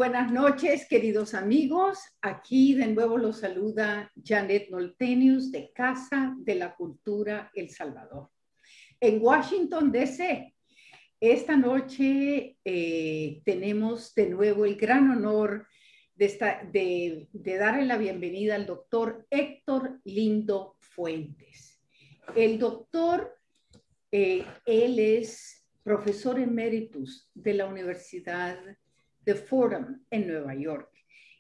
buenas noches, queridos amigos. Aquí de nuevo los saluda Janet Noltenius de Casa de la Cultura El Salvador. En Washington, D.C., esta noche tenemos de nuevo el gran honor de darle la bienvenida al doctor Héctor Lindo Fuentes. El doctor, él es profesor emeritus de la Universidad de Fordham en Nueva York.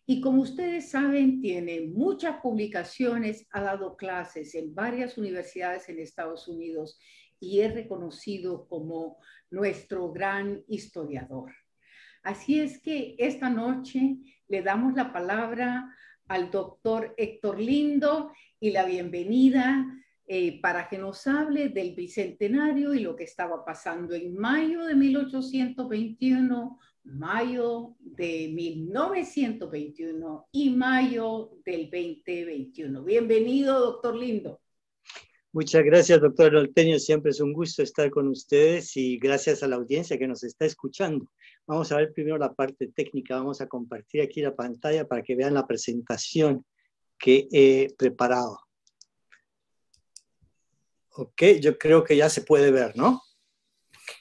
Y como ustedes saben, tiene muchas publicaciones, ha dado clases en varias universidades en Estados Unidos y es reconocido como nuestro gran historiador. Así es que esta noche le damos la palabra al doctor Héctor Lindo y la bienvenida para que nos hable del Bicentenario y lo que estaba pasando en mayo de 1821, mayo de 1921 y mayo del 2021. Bienvenido, doctor Lindo. Muchas gracias, doctor Noltenius. Siempre es un gusto estar con ustedes y gracias a la audiencia que nos está escuchando. Vamos a ver primero la parte técnica. Vamos a compartir aquí la pantalla para que vean la presentación que he preparado. Ok, yo creo que ya se puede ver, ¿no?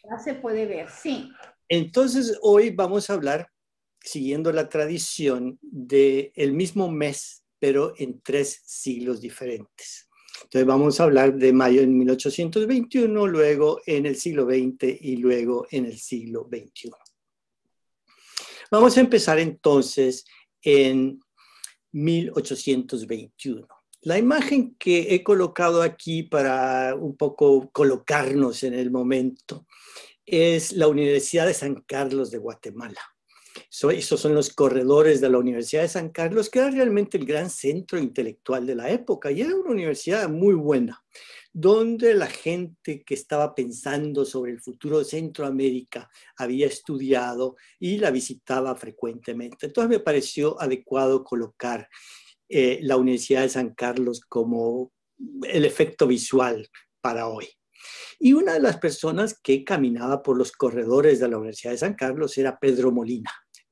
Ya se puede ver, sí. Entonces, hoy vamos a hablar, siguiendo la tradición, del mismo mes, pero en 3 siglos diferentes. Entonces, vamos a hablar de mayo en 1821, luego en el siglo XX y luego en el siglo XXI. Vamos a empezar entonces en 1821. La imagen que he colocado aquí para un poco colocarnos en el momento es la Universidad de San Carlos de Guatemala. Esos son los corredores de la Universidad de San Carlos, que era realmente el gran centro intelectual de la época y era una universidad muy buena, donde la gente que estaba pensando sobre el futuro de Centroamérica había estudiado y la visitaba frecuentemente. Entonces me pareció adecuado colocar la Universidad de San Carlos como el efecto visual para hoy. Y una de las personas que caminaba por los corredores de la Universidad de San Carlos era Pedro Molina.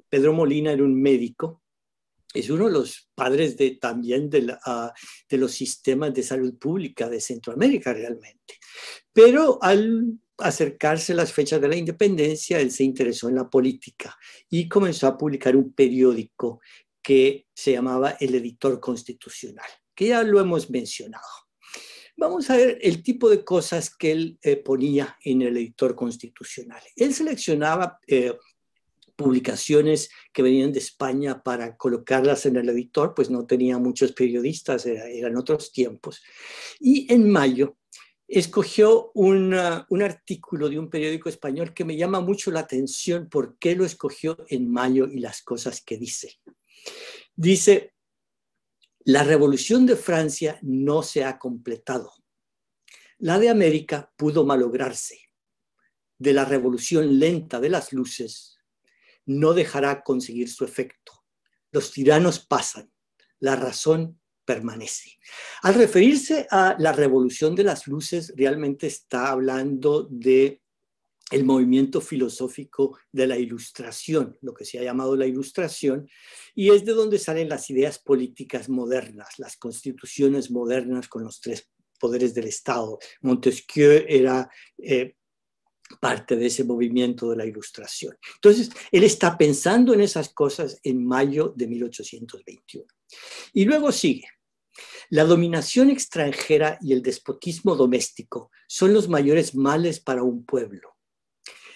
Pedro Molina era un médico, es uno de los padres también de los sistemas de salud pública de Centroamérica realmente. Pero al acercarse a las fechas de la independencia, él se interesó en la política y comenzó a publicar un periódico que se llamaba El Editor Constitucional, que ya lo hemos mencionado. Vamos a ver el tipo de cosas que él ponía en El Editor Constitucional. Él seleccionaba publicaciones que venían de España para colocarlas en el editor, pues no tenía muchos periodistas, eran otros tiempos. Y en mayo escogió un artículo de un periódico español que me llama mucho la atención. ¿Por qué lo escogió en mayo y las cosas que dice? Dice: la revolución de Francia no se ha completado. La de América pudo malograrse. De la revolución lenta de las luces no dejará conseguir su efecto. Los tiranos pasan, la razón permanece. Al referirse a la revolución de las luces, realmente está hablando de el movimiento filosófico de la Ilustración, lo que se ha llamado la Ilustración, y es de donde salen las ideas políticas modernas, las constituciones modernas con los 3 poderes del Estado. Montesquieu era parte de ese movimiento de la Ilustración. Entonces, él está pensando en esas cosas en mayo de 1821. Y luego sigue: la dominación extranjera y el despotismo doméstico son los mayores males para un pueblo.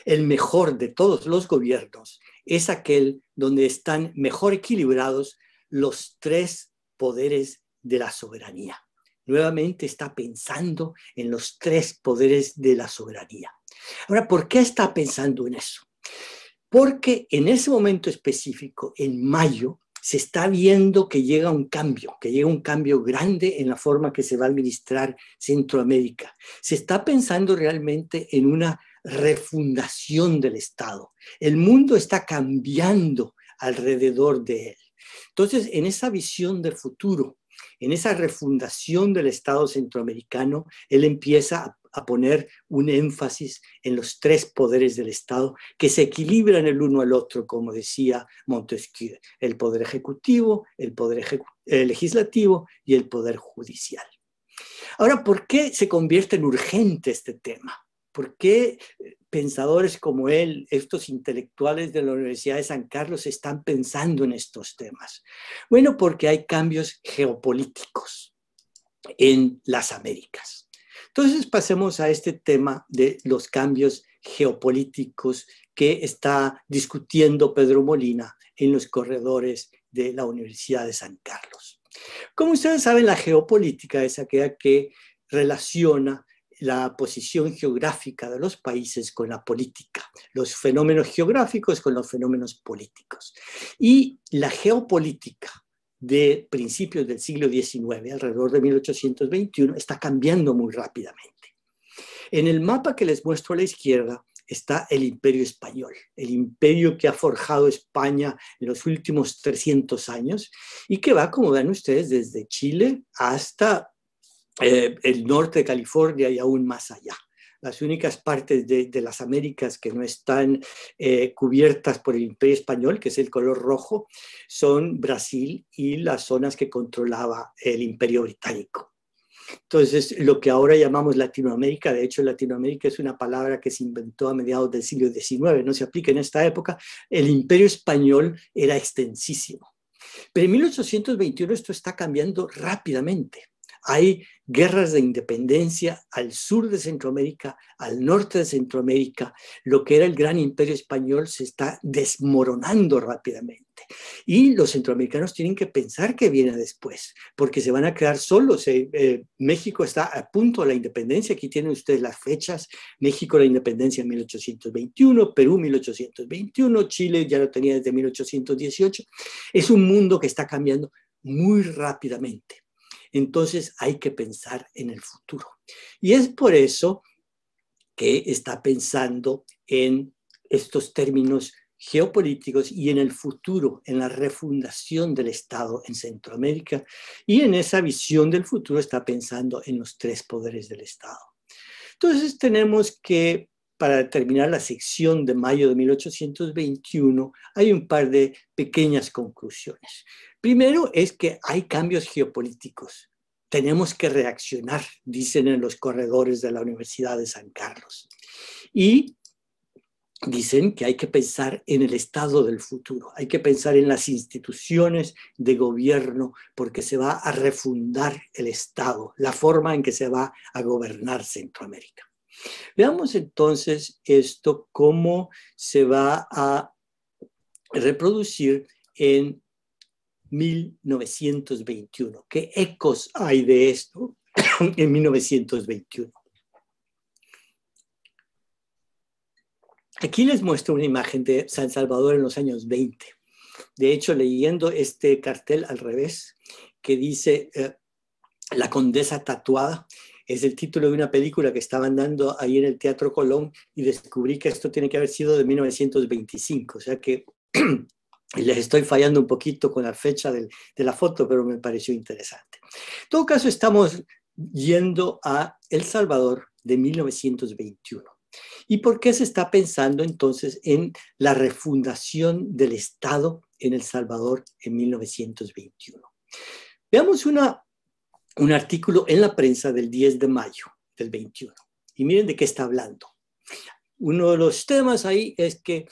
El mejor de todos los gobiernos es aquel donde están mejor equilibrados los 3 poderes de la soberanía. Nuevamente está pensando en los 3 poderes de la soberanía. Ahora, ¿por qué está pensando en eso? Porque en ese momento específico, en mayo, se está viendo que llega un cambio grande en la forma que se va a administrar Centroamérica. Se está pensando realmente en una refundación del Estado. El mundo está cambiando alrededor de él. Entonces, en esa visión de futuro, en esa refundación del Estado centroamericano, él empieza a poner un énfasis en los tres poderes del Estado que se equilibran el uno al otro, como decía Montesquieu, el poder ejecutivo, el poder legislativo y el poder judicial. Ahora, ¿por qué se convierte en urgente este tema? ¿Por qué pensadores como él, estos intelectuales de la Universidad de San Carlos, están pensando en estos temas? Bueno, porque hay cambios geopolíticos en las Américas. Entonces pasemos a este tema de los cambios geopolíticos que está discutiendo Pedro Molina en los corredores de la Universidad de San Carlos. Como ustedes saben, la geopolítica es aquella que relaciona la posición geográfica de los países con la política, los fenómenos geográficos con los fenómenos políticos. Y la geopolítica de principios del siglo XIX, alrededor de 1821, está cambiando muy rápidamente. En el mapa que les muestro a la izquierda está el Imperio Español, el imperio que ha forjado España en los últimos 300 años y que va, como ven ustedes, desde Chile hasta el norte de California y aún más allá. Las únicas partes de las Américas que no están cubiertas por el Imperio Español, que es el color rojo, son Brasil y las zonas que controlaba el Imperio Británico. Entonces, lo que ahora llamamos Latinoamérica, de hecho Latinoamérica es una palabra que se inventó a mediados del siglo XIX, no se aplica en esta época. El Imperio Español era extensísimo. Pero en 1821 esto está cambiando rápidamente. Hay guerras de independencia al sur de Centroamérica, al norte de Centroamérica. Lo que era el gran imperio español se está desmoronando rápidamente. Y los centroamericanos tienen que pensar qué viene después, porque se van a quedar solos. México está a punto de la independencia. Aquí tienen ustedes las fechas. México la independencia en 1821, Perú 1821, Chile ya lo tenía desde 1818. Es un mundo que está cambiando muy rápidamente. Entonces hay que pensar en el futuro. Y es por eso que está pensando en estos términos geopolíticos y en el futuro, en la refundación del Estado en Centroamérica. Y en esa visión del futuro está pensando en los tres poderes del Estado. Entonces tenemos que, para terminar la sección de mayo de 1821, hay un par de pequeñas conclusiones. Primero es que hay cambios geopolíticos. Tenemos que reaccionar, dicen en los corredores de la Universidad de San Carlos. Y dicen que hay que pensar en el estado del futuro, hay que pensar en las instituciones de gobierno, porque se va a refundar el Estado, la forma en que se va a gobernar Centroamérica. Veamos entonces esto, cómo se va a reproducir en 1921. ¿Qué ecos hay de esto en 1921? Aquí les muestro una imagen de San Salvador en los años 20. De hecho, leyendo este cartel al revés, que dice La Condesa Tatuada, es el título de una película que estaban dando ahí en el Teatro Colón, y descubrí que esto tiene que haber sido de 1925, o sea que les estoy fallando un poquito con la fecha de la foto, pero me pareció interesante. En todo caso, estamos yendo a El Salvador de 1921. ¿Y por qué se está pensando entonces en la refundación del Estado en El Salvador en 1921? Veamos un artículo en la prensa del 10 de mayo del 21. Y miren de qué está hablando. Uno de los temas ahí es que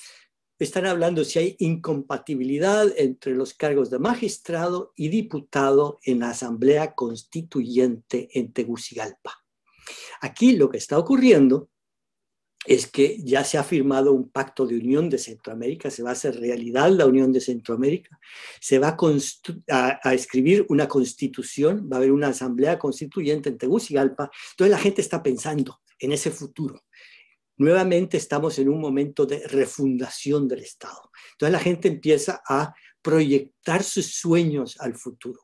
están hablando si hay incompatibilidad entre los cargos de magistrado y diputado en la Asamblea Constituyente en Tegucigalpa. Aquí lo que está ocurriendo es que ya se ha firmado un pacto de unión de Centroamérica, se va a hacer realidad la unión de Centroamérica, se va a escribir una constitución, va a haber una asamblea constituyente en Tegucigalpa. Entonces la gente está pensando en ese futuro. Nuevamente estamos en un momento de refundación del Estado. Entonces la gente empieza a proyectar sus sueños al futuro.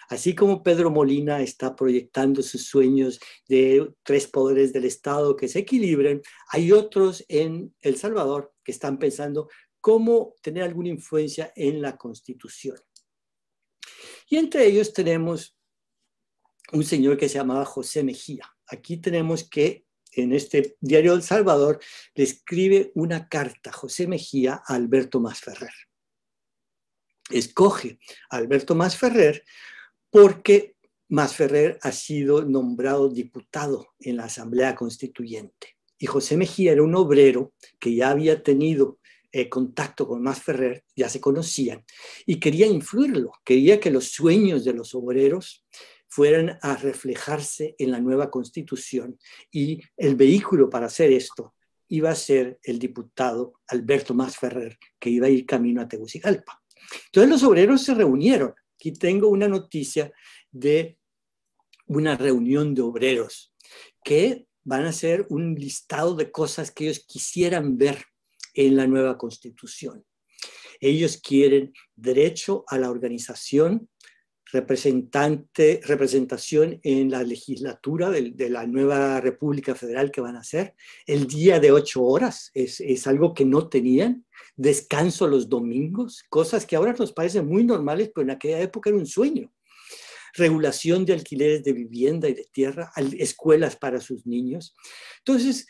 Así como Pedro Molina está proyectando sus sueños de tres poderes del Estado que se equilibren, hay otros en El Salvador que están pensando cómo tener alguna influencia en la Constitución. Y entre ellos tenemos un señor que se llamaba José Mejía. Aquí tenemos que en este diario El Salvador, le escribe una carta José Mejía a Alberto Masferrer. Escoge a Alberto Masferrer porque Masferrer ha sido nombrado diputado en la Asamblea Constituyente. Y José Mejía era un obrero que ya había tenido contacto con Masferrer, ya se conocían, y quería influirlo, quería que los sueños de los obreros fueran a reflejarse en la nueva Constitución, y el vehículo para hacer esto iba a ser el diputado Alberto Masferrer, que iba a ir camino a Tegucigalpa. Entonces los obreros se reunieron. Aquí tengo una noticia de una reunión de obreros que van a hacer un listado de cosas que ellos quisieran ver en la nueva Constitución. Ellos quieren derecho a la organización, representación en la legislatura de la nueva República Federal que van a hacer, el día de 8 horas, es algo que no tenían, descanso los domingos, cosas que ahora nos parecen muy normales, pero en aquella época era un sueño. Regulación de alquileres de vivienda y de tierra, escuelas para sus niños. Entonces,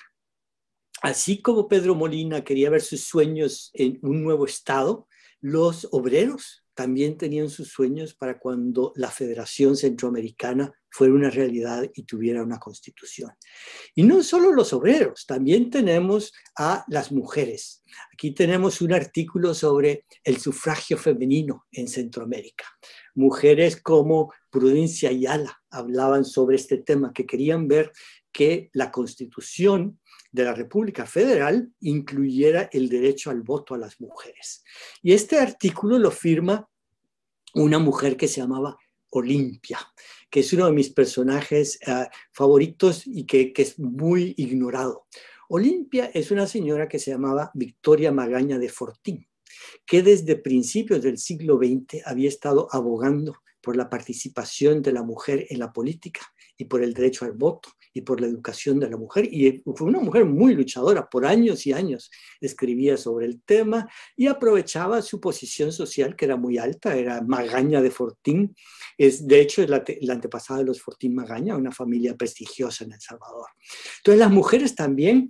así como Pedro Molina quería ver sus sueños en un nuevo estado, los obreros también tenían sus sueños para cuando la Federación Centroamericana fuera una realidad y tuviera una constitución. Y no solo los obreros, también tenemos a las mujeres. Aquí tenemos un artículo sobre el sufragio femenino en Centroamérica. Mujeres como Prudencia Ayala hablaban sobre este tema, que querían ver que la Constitución de la República Federal incluyera el derecho al voto a las mujeres. Y este artículo lo firma una mujer que se llamaba Olimpia, que es uno de mis personajes favoritos y que es muy ignorado. Olimpia es una señora que se llamaba Victoria Magaña de Fortín, que desde principios del siglo XX había estado abogando por la participación de la mujer en la política y por el derecho al voto y por la educación de la mujer. Y fue una mujer muy luchadora, por años y años escribía sobre el tema y aprovechaba su posición social, que era muy alta, era Magaña de Fortín. De hecho, es la antepasada de los Fortín Magaña, una familia prestigiosa en El Salvador. Entonces, las mujeres también,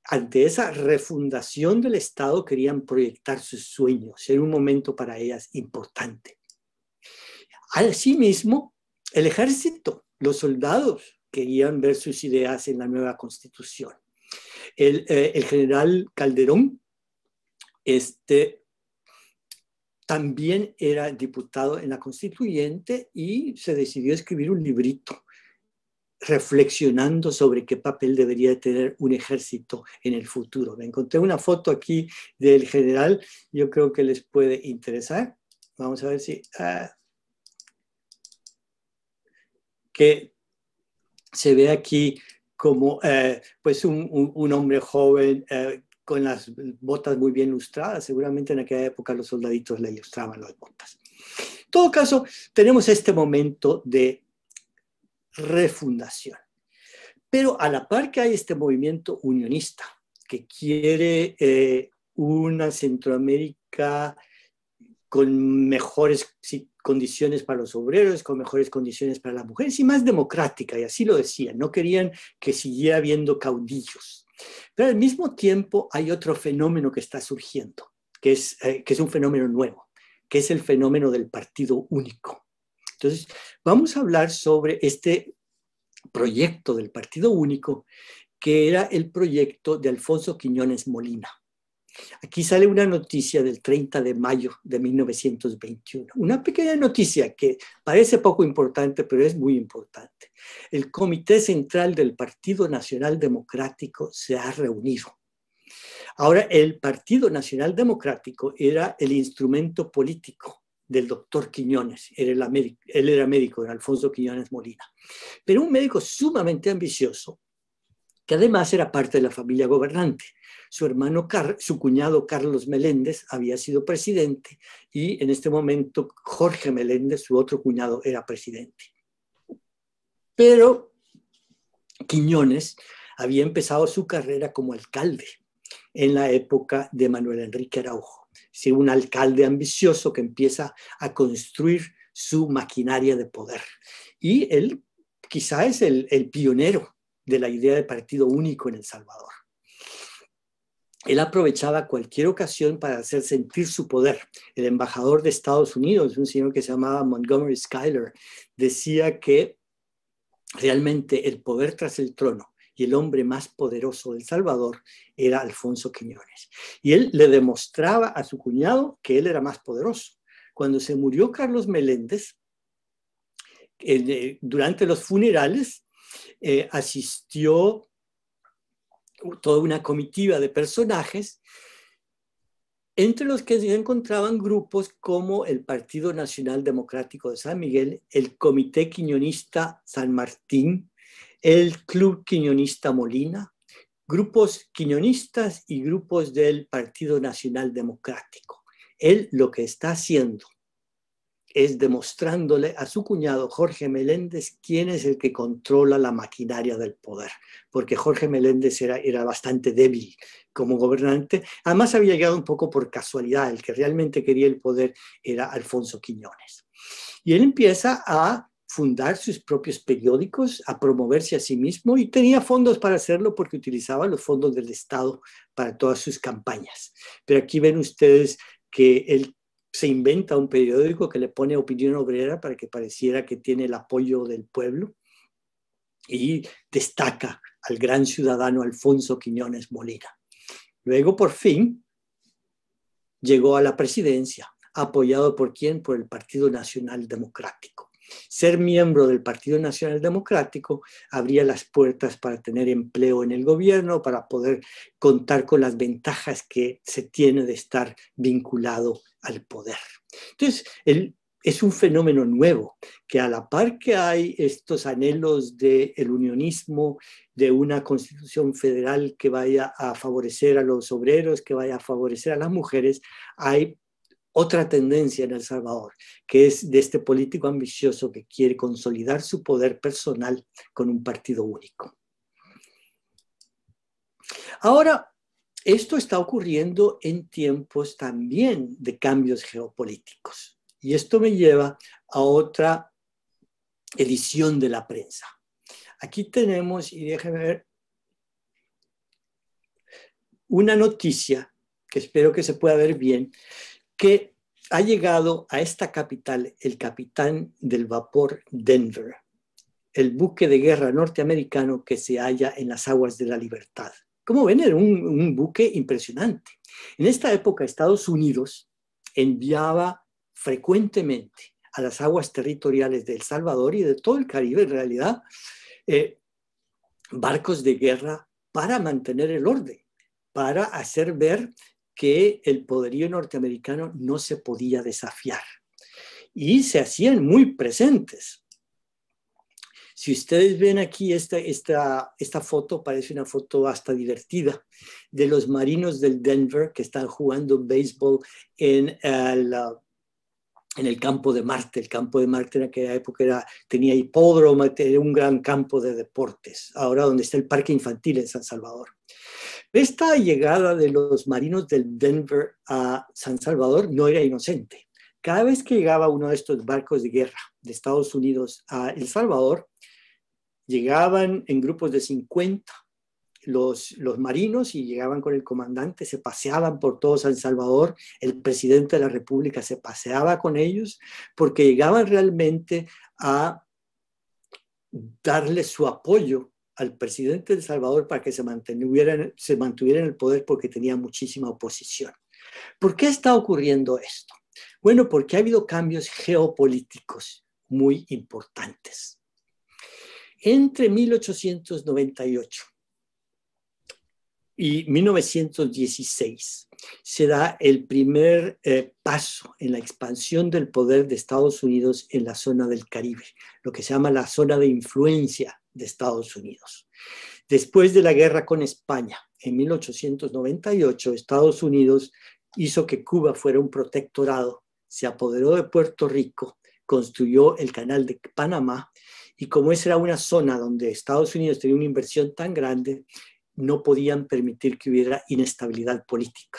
ante esa refundación del Estado, querían proyectar sus sueños. Era un momento para ellas importante. Asimismo, el ejército, los soldados querían ver sus ideas en la nueva Constitución. El general Calderón también era diputado en la Constituyente y se decidió escribir un librito reflexionando sobre qué papel debería tener un ejército en el futuro. Me encontré una foto aquí del general, yo creo que les puede interesar. Vamos a ver si... que se ve aquí como pues un hombre joven con las botas muy bien lustradas. Seguramente en aquella época los soldaditos le ilustraban las botas. En todo caso, tenemos este momento de refundación. Pero a la par que hay este movimiento unionista que quiere una Centroamérica con mejores condiciones para los obreros, con mejores condiciones para las mujeres y más democrática, y así lo decían, no querían que siguiera habiendo caudillos. Pero al mismo tiempo hay otro fenómeno que está surgiendo, que es un fenómeno nuevo, que es el fenómeno del partido único. Entonces, vamos a hablar sobre este proyecto del partido único, que era el proyecto de Alfonso Quiñones Molina. Aquí sale una noticia del 30 de mayo de 1921. Una pequeña noticia que parece poco importante, pero es muy importante. El Comité Central del Partido Nacional Democrático se ha reunido. Ahora, el Partido Nacional Democrático era el instrumento político del doctor Quiñones. Él era médico, era Alfonso Quiñones Molina. Pero un médico sumamente ambicioso, que además era parte de la familia gobernante. Su cuñado Carlos Meléndez había sido presidente y en este momento Jorge Meléndez, su otro cuñado, era presidente. Pero Quiñones había empezado su carrera como alcalde en la época de Manuel Enrique Araujo. Es decir, un alcalde ambicioso que empieza a construir su maquinaria de poder. Y él quizá es el pionero de la idea de partido único en El Salvador. Él aprovechaba cualquier ocasión para hacer sentir su poder. El embajador de Estados Unidos, un señor que se llamaba Montgomery Schuyler, decía que realmente el poder tras el trono y el hombre más poderoso de El Salvador era Alfonso Quiñones. Y él le demostraba a su cuñado que él era más poderoso. Cuando se murió Carlos Meléndez, durante los funerales, asistió toda una comitiva de personajes, entre los que se encontraban grupos como el Partido Nacional Democrático de San Miguel, el Comité Quiñonista San Martín, el Club Quiñonista Molina, grupos quiñonistas y grupos del Partido Nacional Democrático. Él lo que está haciendo es demostrándole a su cuñado Jorge Meléndez quién es el que controla la maquinaria del poder, porque Jorge Meléndez era bastante débil como gobernante. Además había llegado un poco por casualidad, el que realmente quería el poder era Alfonso Quiñones. Y él empieza a fundar sus propios periódicos, a promoverse a sí mismo, y tenía fondos para hacerlo porque utilizaba los fondos del Estado para todas sus campañas. Pero aquí ven ustedes que él se inventa un periódico que le pone Opinión Obrera para que pareciera que tiene el apoyo del pueblo y destaca al gran ciudadano Alfonso Quiñones Molina. Luego, por fin, llegó a la presidencia, apoyado ¿por quién? Por el Partido Nacional Democrático. Ser miembro del Partido Nacional Democrático abría las puertas para tener empleo en el gobierno, para poder contar con las ventajas que se tiene de estar vinculado al poder. Entonces, es un fenómeno nuevo, que a la par que hay estos anhelos del unionismo, de una constitución federal que vaya a favorecer a los obreros, que vaya a favorecer a las mujeres, hay otra tendencia en El Salvador, que es de este político ambicioso que quiere consolidar su poder personal con un partido único. Ahora, esto está ocurriendo en tiempos también de cambios geopolíticos. Y esto me lleva a otra edición de la prensa. Aquí tenemos, y déjenme ver, una noticia que espero que se pueda ver bien, que ha llegado a esta capital el capitán del vapor Denver, el buque de guerra norteamericano que se halla en las aguas de la libertad. Como ven, era un buque impresionante. En esta época, Estados Unidos enviaba frecuentemente a las aguas territoriales de El Salvador y de todo el Caribe, en realidad, barcos de guerra para mantener el orden, para hacer ver que el poderío norteamericano no se podía desafiar. Y se hacían muy presentes. Si ustedes ven aquí esta foto, parece una foto hasta divertida, de los marinos del Denver que están jugando béisbol en el campo de Marte. El campo de Marte en aquella época tenía hipódromo, era un gran campo de deportes, ahora donde está el parque infantil en San Salvador. Esta llegada de los marinos del Denver a San Salvador no era inocente. Cada vez que llegaba uno de estos barcos de guerra de Estados Unidos a El Salvador, llegaban en grupos de 50 los marinos y llegaban con el comandante, se paseaban por todo San Salvador, el presidente de la República se paseaba con ellos porque llegaban realmente a darle su apoyo al presidente de El Salvador para que se mantuviera en el poder porque tenía muchísima oposición. ¿Por qué está ocurriendo esto? Bueno, porque ha habido cambios geopolíticos muy importantes. Entre 1898 y 1916 se da el primer paso en la expansión del poder de Estados Unidos en la zona del Caribe, lo que se llama la zona de influencia de Estados Unidos. Después de la guerra con España, en 1898, Estados Unidos hizo que Cuba fuera un protectorado, se apoderó de Puerto Rico, construyó el canal de Panamá, y como esa era una zona donde Estados Unidos tenía una inversión tan grande, no podían permitir que hubiera inestabilidad política.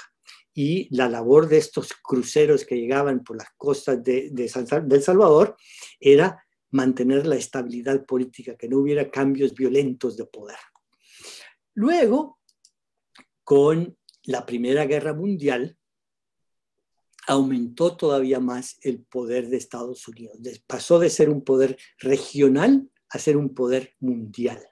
Y la labor de estos cruceros que llegaban por las costas de El Salvador era mantener la estabilidad política, que no hubiera cambios violentos de poder. Luego, con la Primera Guerra Mundial, aumentó todavía más el poder de Estados Unidos. Pasó de ser un poder regional a ser un poder mundial.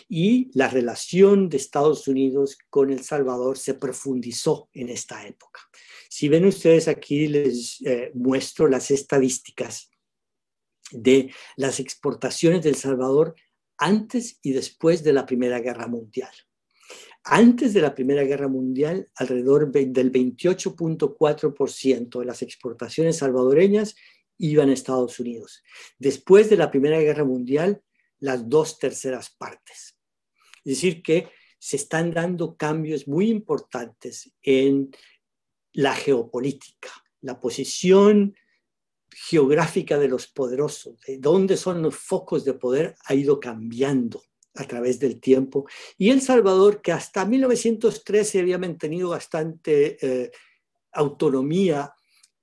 Y la relación de Estados Unidos con El Salvador se profundizó en esta época. Si ven ustedes aquí, les muestro las estadísticas de las exportaciones de El Salvador antes y después de la Primera Guerra Mundial. Antes de la Primera Guerra Mundial, alrededor del 28.4% de las exportaciones salvadoreñas iban a Estados Unidos. Después de la Primera Guerra Mundial, las 2/3 partes. Es decir, que se están dando cambios muy importantes en la geopolítica, la posición geográfica de los poderosos, de dónde son los focos de poder, ha ido cambiando a través del tiempo. Y El Salvador, que hasta 1913 había mantenido bastante autonomía,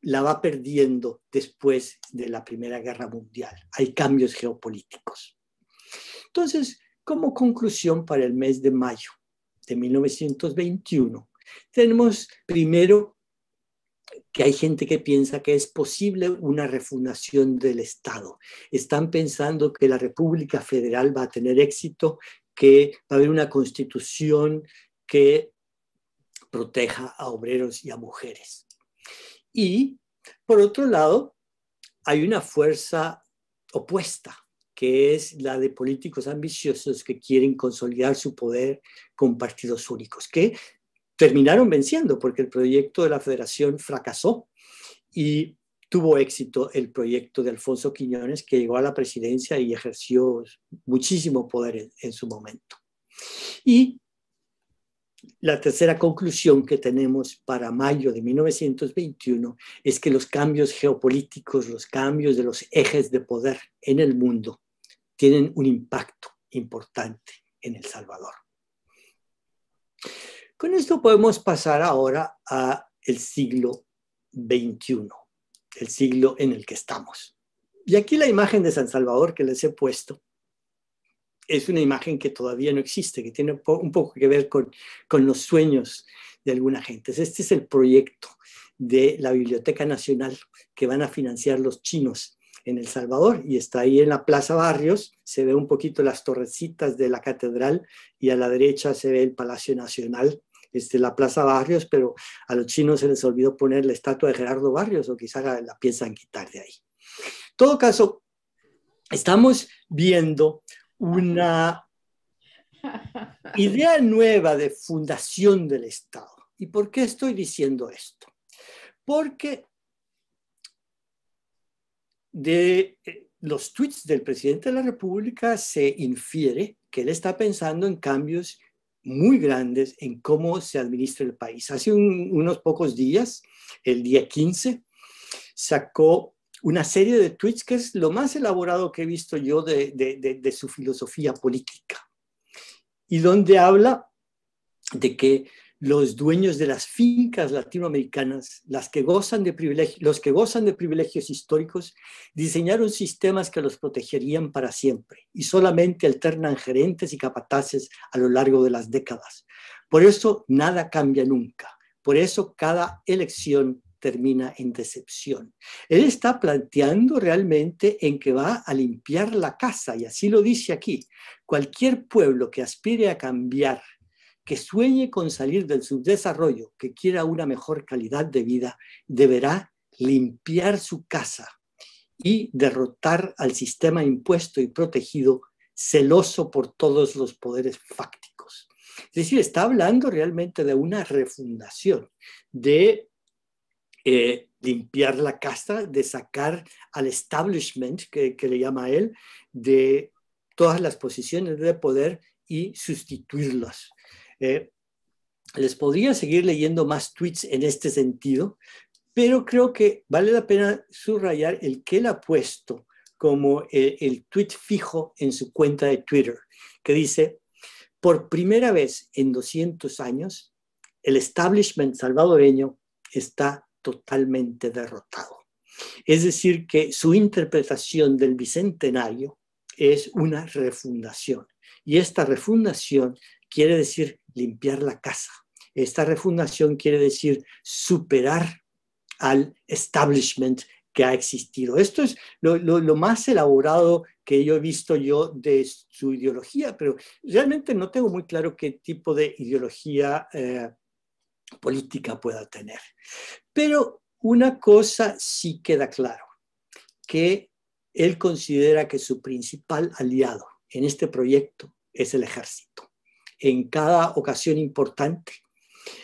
la va perdiendo después de la Primera Guerra Mundial. Hay cambios geopolíticos. Entonces, como conclusión para el mes de mayo de 1921, tenemos primero que hay gente que piensa que es posible una refundación del Estado. Están pensando que la República Federal va a tener éxito, que va a haber una constitución que proteja a obreros y a mujeres. Y, por otro lado, hay una fuerza opuesta, que es la de políticos ambiciosos que quieren consolidar su poder con partidos únicos, que terminaron venciendo porque el proyecto de la federación fracasó y tuvo éxito el proyecto de Alfonso Quiñones, que llegó a la presidencia y ejerció muchísimo poder en su momento. Y la tercera conclusión que tenemos para mayo de 1921 es que los cambios geopolíticos, los cambios de los ejes de poder en el mundo tienen un impacto importante en El Salvador. Con esto podemos pasar ahora al siglo XXI, el siglo en el que estamos. Y aquí la imagen de San Salvador que les he puesto es una imagen que todavía no existe, que tiene un poco que ver con los sueños de alguna gente. Este es el proyecto de la Biblioteca Nacional que van a financiar los chinos en El Salvador, y está ahí en la Plaza Barrios. Se ve un poquito las torrecitas de la catedral y a la derecha se ve el Palacio Nacional, la Plaza Barrios, pero a los chinos se les olvidó poner la estatua de Gerardo Barrios, o quizá la piensan quitar de ahí. En todo caso, estamos viendo una idea nueva de fundación del Estado. ¿Y por qué estoy diciendo esto? Porque de los tweets del presidente de la República se infiere que él está pensando en cambios muy grandes en cómo se administra el país. Hace unos pocos días, el día 15, sacó una serie de tweets que es lo más elaborado que he visto yo de su filosofía política, y donde habla de que los dueños de las fincas latinoamericanas, los que gozan de privilegios históricos, diseñaron sistemas que los protegerían para siempre y solamente alternan gerentes y capataces a lo largo de las décadas. Por eso nada cambia nunca. Por eso cada elección termina en decepción. Él está planteando realmente en que va a limpiar la casa, y así lo dice aquí. Cualquier pueblo que aspire a cambiar, que sueñe con salir del subdesarrollo, que quiera una mejor calidad de vida, deberá limpiar su casa y derrotar al sistema impuesto y protegido, celoso por todos los poderes fácticos. Es decir, está hablando realmente de una refundación, de limpiar la casa, de sacar al establishment, que le llama él, de todas las posiciones de poder y sustituirlas. Les podría seguir leyendo más tweets en este sentido, pero creo que vale la pena subrayar el que él ha puesto como el tweet fijo en su cuenta de Twitter, que dice: por primera vez en 200 años, el establishment salvadoreño está totalmente derrotado. Es decir, que su interpretación del bicentenario es una refundación. Y esta refundación quiere decir limpiar la casa. Esta refundación quiere decir superar al establishment que ha existido. Esto es lo más elaborado que yo he visto de su ideología, pero realmente no tengo muy claro qué tipo de ideología política pueda tener. Pero una cosa sí queda claro, que él considera que su principal aliado en este proyecto es el ejército. En cada ocasión importante,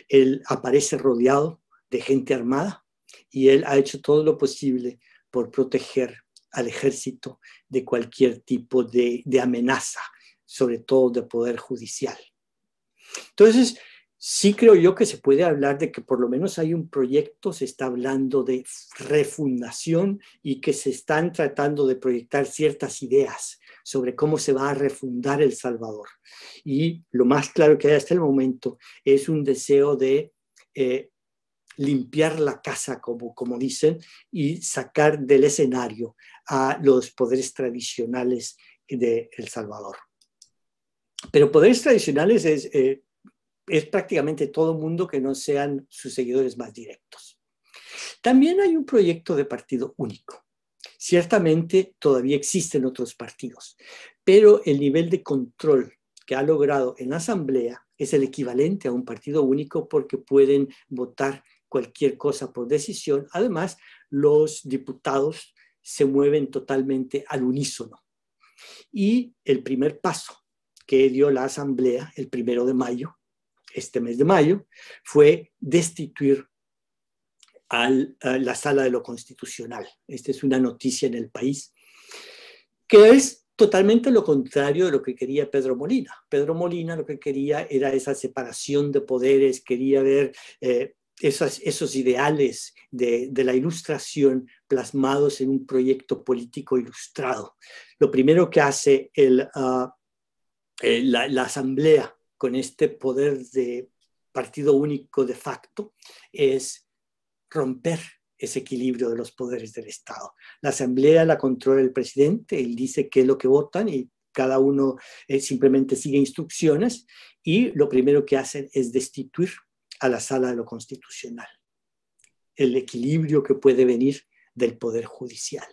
él aparece rodeado de gente armada y él ha hecho todo lo posible por proteger al ejército de cualquier tipo de amenaza, sobre todo de poder judicial. Entonces, sí creo yo que se puede hablar de que por lo menos hay un proyecto, se está hablando de refundación y que se están tratando de proyectar ciertas ideas sobre cómo se va a refundar El Salvador. Y lo más claro que hay hasta el momento es un deseo de limpiar la casa, como dicen, y sacar del escenario a los poderes tradicionales de El Salvador. Pero poderes tradicionales es prácticamente todo mundo que no sean sus seguidores más directos. También hay un proyecto de partido único. Ciertamente todavía existen otros partidos, pero el nivel de control que ha logrado en la Asamblea es el equivalente a un partido único porque pueden votar cualquier cosa por decisión. Además, los diputados se mueven totalmente al unísono. Y el primer paso que dio la Asamblea el 1 de mayo, este mes de mayo, fue destituir a la Sala de lo Constitucional. Esta es una noticia en el país, que es totalmente lo contrario de lo que quería Pedro Molina. Pedro Molina lo que quería era esa separación de poderes, quería ver esos ideales de la ilustración plasmados en un proyecto político ilustrado. Lo primero que hace la Asamblea con este poder de partido único de facto es romper ese equilibrio de los poderes del Estado. La Asamblea la controla el presidente, él dice qué es lo que votan y cada uno simplemente sigue instrucciones, y lo primero que hacen es destituir a la Sala de lo Constitucional, el equilibrio que puede venir del Poder Judicial.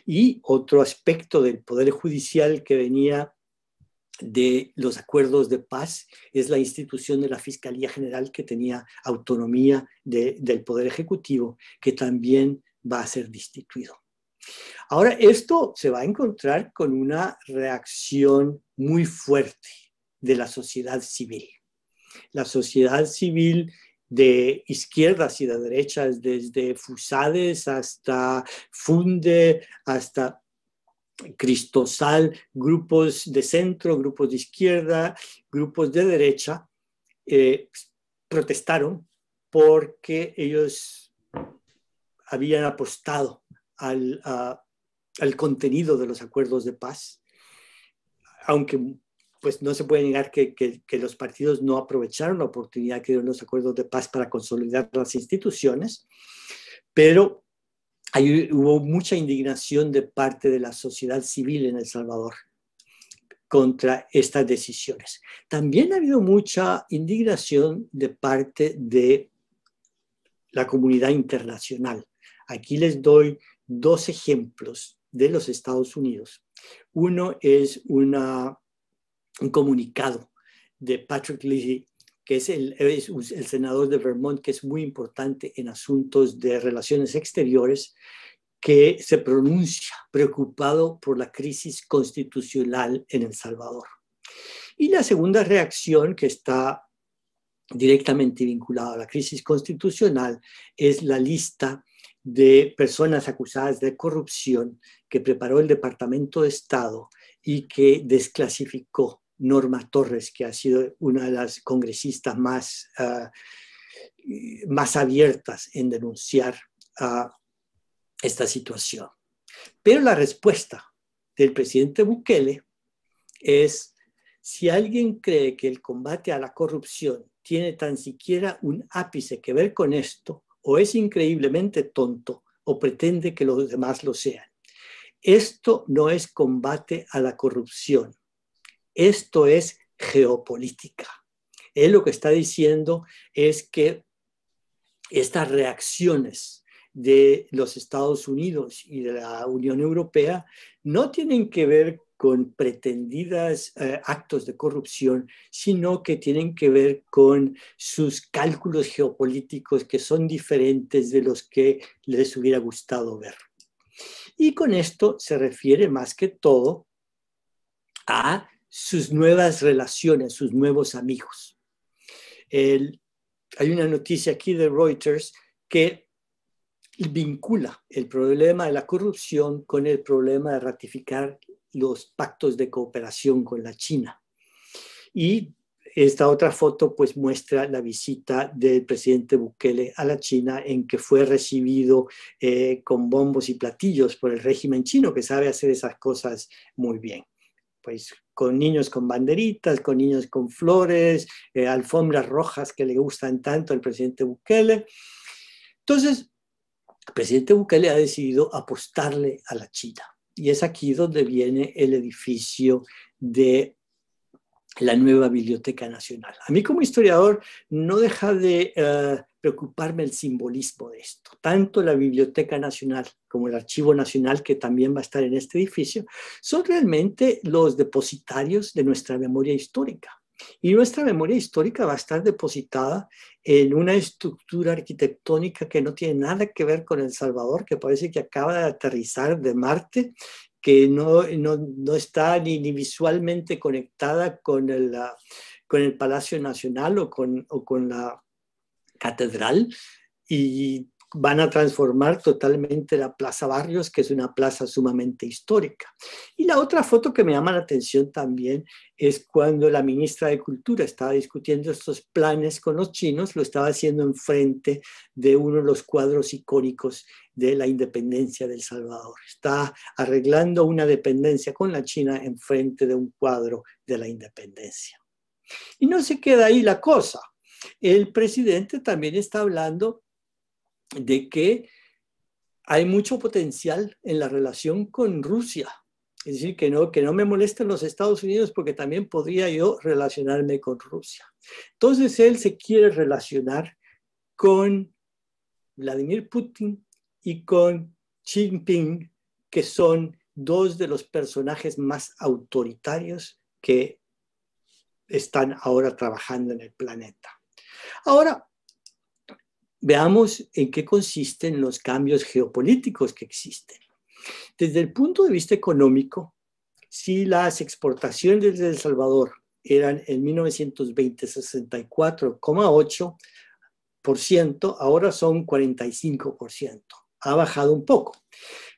Y otro aspecto del Poder Judicial que venía de los acuerdos de paz es la institución de la Fiscalía General, que tenía autonomía del Poder Ejecutivo, que también va a ser destituido. Ahora, esto se va a encontrar con una reacción muy fuerte de la sociedad civil. La sociedad civil de izquierdas y de derechas, desde FUSADES hasta FUNDE, hasta Cristosal, grupos de centro, grupos de izquierda, grupos de derecha, protestaron porque ellos habían apostado al contenido de los acuerdos de paz, aunque pues no se puede negar que los partidos no aprovecharon la oportunidad que dieron los acuerdos de paz para consolidar las instituciones, pero hubo mucha indignación de parte de la sociedad civil en El Salvador contra estas decisiones. También ha habido mucha indignación de parte de la comunidad internacional. Aquí les doy 2 ejemplos de los Estados Unidos. Uno es un comunicado de Patrick Leahy, que es el senador de Vermont, que es muy importante en asuntos de relaciones exteriores, que se pronuncia preocupado por la crisis constitucional en El Salvador. Y la segunda reacción, que está directamente vinculada a la crisis constitucional, es la lista de personas acusadas de corrupción que preparó el Departamento de Estado y que desclasificó Norma Torres, que ha sido una de las congresistas más abiertas en denunciar esta situación. Pero la respuesta del presidente Bukele es: si alguien cree que el combate a la corrupción tiene tan siquiera un ápice que ver con esto, o es increíblemente tonto o pretende que los demás lo sean. Esto no es combate a la corrupción, esto es geopolítica. Él lo que está diciendo es que estas reacciones de los Estados Unidos y de la Unión Europea no tienen que ver con pretendidos actos de corrupción, sino que tienen que ver con sus cálculos geopolíticos que son diferentes de los que les hubiera gustado ver. Y con esto se refiere más que todo a sus nuevas relaciones, sus nuevos amigos. Hay una noticia aquí de Reuters que vincula el problema de la corrupción con el problema de ratificar los pactos de cooperación con la China. Y esta otra foto pues muestra la visita del presidente Bukele a la China, en que fue recibido con bombos y platillos por el régimen chino, que sabe hacer esas cosas muy bien. Pues con niños con banderitas, con niños con flores, alfombras rojas que le gustan tanto al presidente Bukele. Entonces, el presidente Bukele ha decidido apostarle a la China. Y es aquí donde viene el edificio de la nueva Biblioteca Nacional. A mí como historiador no deja de preocuparme el simbolismo de esto. Tanto la Biblioteca Nacional como el Archivo Nacional, que también va a estar en este edificio, son realmente los depositarios de nuestra memoria histórica. Y nuestra memoria histórica va a estar depositada en una estructura arquitectónica que no tiene nada que ver con El Salvador, que parece que acaba de aterrizar de Marte, que no está ni visualmente conectada con el Palacio Nacional o con la Catedral, y van a transformar totalmente la Plaza Barrios, que es una plaza sumamente histórica. Y la otra foto que me llama la atención también es cuando la ministra de Cultura estaba discutiendo estos planes con los chinos, lo estaba haciendo enfrente de uno de los cuadros icónicos de la independencia de El Salvador. Está arreglando una dependencia con la China enfrente de un cuadro de la independencia. Y no se queda ahí la cosa. El presidente también está hablando de que hay mucho potencial en la relación con Rusia. Es decir, que no me molesten los Estados Unidos, porque también podría yo relacionarme con Rusia. Entonces él se quiere relacionar con Vladimir Putin y con Xi Jinping, que son dos de los personajes más autoritarios que están ahora trabajando en el planeta. Ahora, veamos en qué consisten los cambios geopolíticos que existen. Desde el punto de vista económico, si las exportaciones desde El Salvador eran en 1920 64,8%, ahora son 45%. Ha bajado un poco.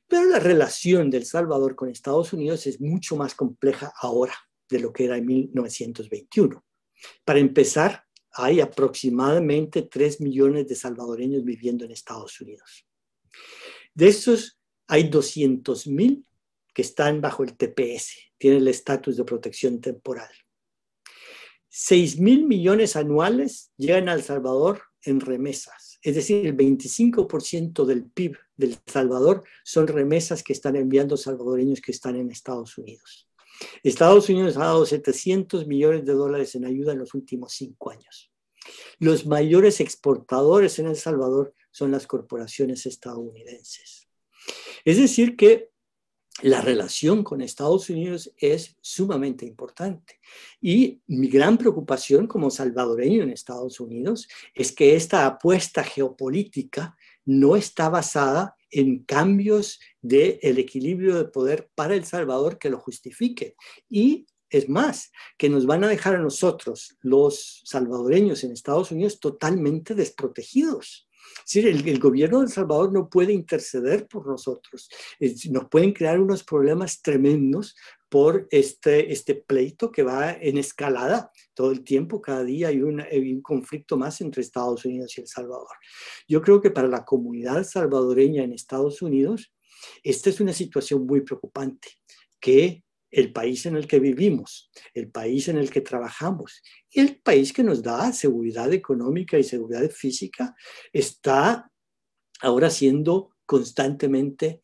Pero la relación de El Salvador con Estados Unidos es mucho más compleja ahora de lo que era en 1921. Para empezar, hay aproximadamente 3 millones de salvadoreños viviendo en Estados Unidos. De estos, hay 200,000 que están bajo el TPS, tienen el estatus de protección temporal. 6,000 millones anuales llegan a El Salvador en remesas, es decir, el 25% del PIB de El Salvador son remesas que están enviando salvadoreños que están en Estados Unidos. Estados Unidos ha dado 700 millones de dólares en ayuda en los últimos 5 años. Los mayores exportadores en El Salvador son las corporaciones estadounidenses. Es decir, que la relación con Estados Unidos es sumamente importante. Y mi gran preocupación como salvadoreño en Estados Unidos es que esta apuesta geopolítica no está basada en cambios del equilibrio de poder para El Salvador que lo justifiquen. Y es más, que nos van a dejar a nosotros, los salvadoreños en Estados Unidos, totalmente desprotegidos. Es decir, el gobierno de El Salvador no puede interceder por nosotros. Nos pueden crear unos problemas tremendos por este pleito que va en escalada todo el tiempo. Cada día hay un conflicto más entre Estados Unidos y El Salvador. Yo creo que para la comunidad salvadoreña en Estados Unidos, esta es una situación muy preocupante, que el país en el que vivimos, el país en el que trabajamos, el país que nos da seguridad económica y seguridad física, está ahora siendo constantemente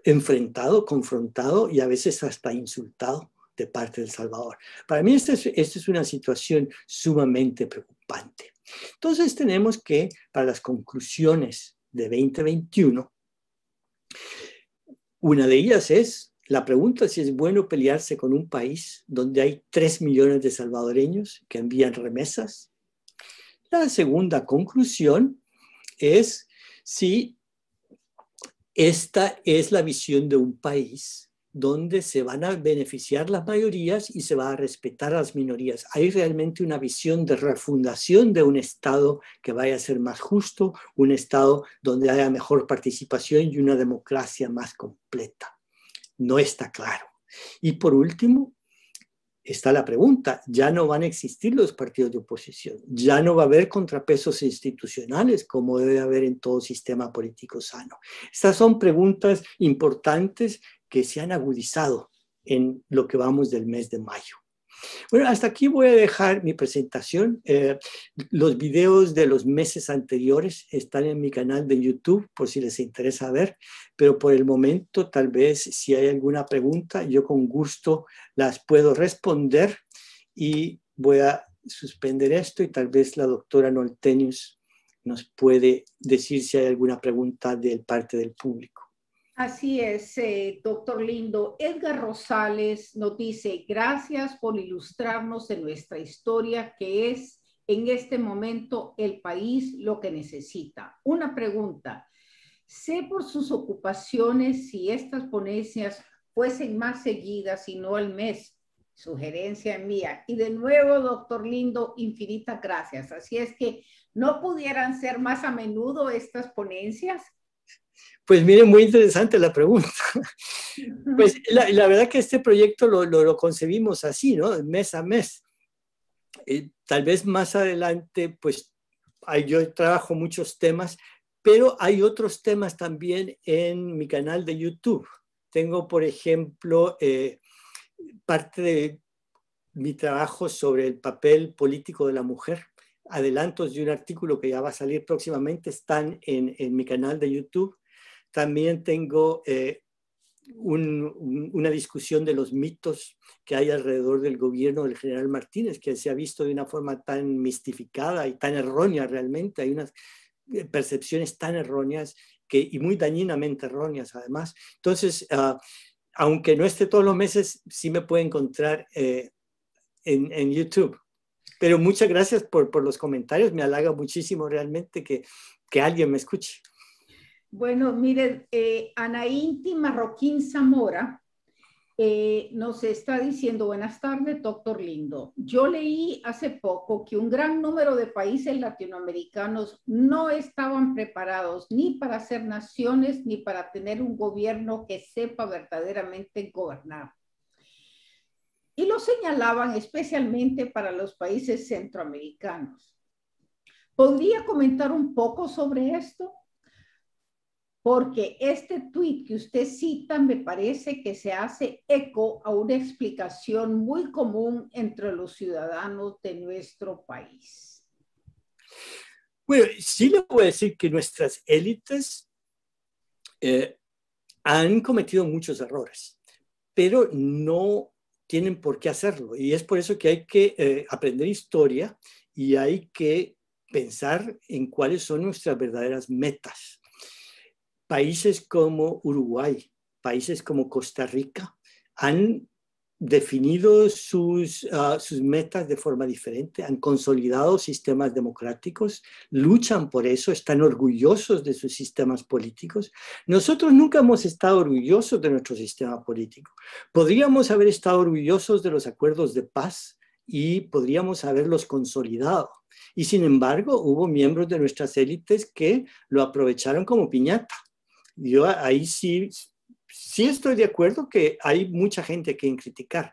enfrentado, confrontado y a veces hasta insultado de parte de El Salvador. Para mí esta es una situación sumamente preocupante. Entonces tenemos que, para las conclusiones de 2021, una de ellas es la pregunta si es bueno pelearse con un país donde hay 3 millones de salvadoreños que envían remesas. La segunda conclusión es si esta es la visión de un país donde se van a beneficiar las mayorías y se va a respetar a las minorías. Hay realmente una visión de refundación de un Estado que vaya a ser más justo, un Estado donde haya mejor participación y una democracia más completa. No está claro. Y por último, está la pregunta, ya no van a existir los partidos de oposición, ya no va a haber contrapesos institucionales como debe haber en todo sistema político sano. Estas son preguntas importantes que se han agudizado en lo que vamos del mes de mayo. Bueno, hasta aquí voy a dejar mi presentación. Los videos de los meses anteriores están en mi canal de YouTube por si les interesa ver, pero por el momento tal vez si hay alguna pregunta yo con gusto las puedo responder y voy a suspender esto y tal vez la doctora Noltenius nos puede decir si hay alguna pregunta de parte del público. Así es, doctor Lindo. Edgar Rosales nos dice, gracias por ilustrarnos en nuestra historia, que es en este momento el país lo que necesita. Una pregunta, sé por sus ocupaciones si estas ponencias fuesen más seguidas y no al mes. Sugerencia mía. Y de nuevo, doctor Lindo, infinitas gracias. Así es que no pudieran ser más a menudo estas ponencias. Pues miren, muy interesante la pregunta. Pues la verdad que este proyecto lo concebimos así, ¿no? Mes a mes. Tal vez más adelante, pues yo trabajo muchos temas, pero hay otros temas también en mi canal de YouTube. Tengo, por ejemplo, parte de mi trabajo sobre el papel político de la mujer. Adelantos de un artículo que ya va a salir próximamente están en mi canal de YouTube. También tengo una discusión de los mitos que hay alrededor del gobierno del general Martínez, que se ha visto de una forma tan mistificada y tan errónea realmente. Hay unas percepciones tan erróneas y muy dañinamente erróneas además. Entonces, aunque no esté todos los meses, sí me puede encontrar en YouTube. Pero muchas gracias por los comentarios. Me halaga muchísimo realmente que alguien me escuche. Bueno, mire, Anaínti Marroquín Zamora nos está diciendo, buenas tardes, doctor Lindo. Yo leí hace poco que un gran número de países latinoamericanos no estaban preparados ni para ser naciones ni para tener un gobierno que sepa verdaderamente gobernar. Y lo señalaban especialmente para los países centroamericanos. ¿Podría comentar un poco sobre esto? Porque este tuit que usted cita me parece que se hace eco a una explicación muy común entre los ciudadanos de nuestro país. Bueno, sí le voy a decir que nuestras élites han cometido muchos errores, pero no tienen por qué hacerlo. Y es por eso que hay que aprender historia y hay que pensar en cuáles son nuestras verdaderas metas. Países como Uruguay, países como Costa Rica han definido sus metas de forma diferente, han consolidado sistemas democráticos, luchan por eso, están orgullosos de sus sistemas políticos. Nosotros nunca hemos estado orgullosos de nuestro sistema político. Podríamos haber estado orgullosos de los acuerdos de paz y podríamos haberlos consolidado. Y sin embargo, hubo miembros de nuestras élites que lo aprovecharon como piñata. Yo ahí sí estoy de acuerdo que hay mucha gente que criticar,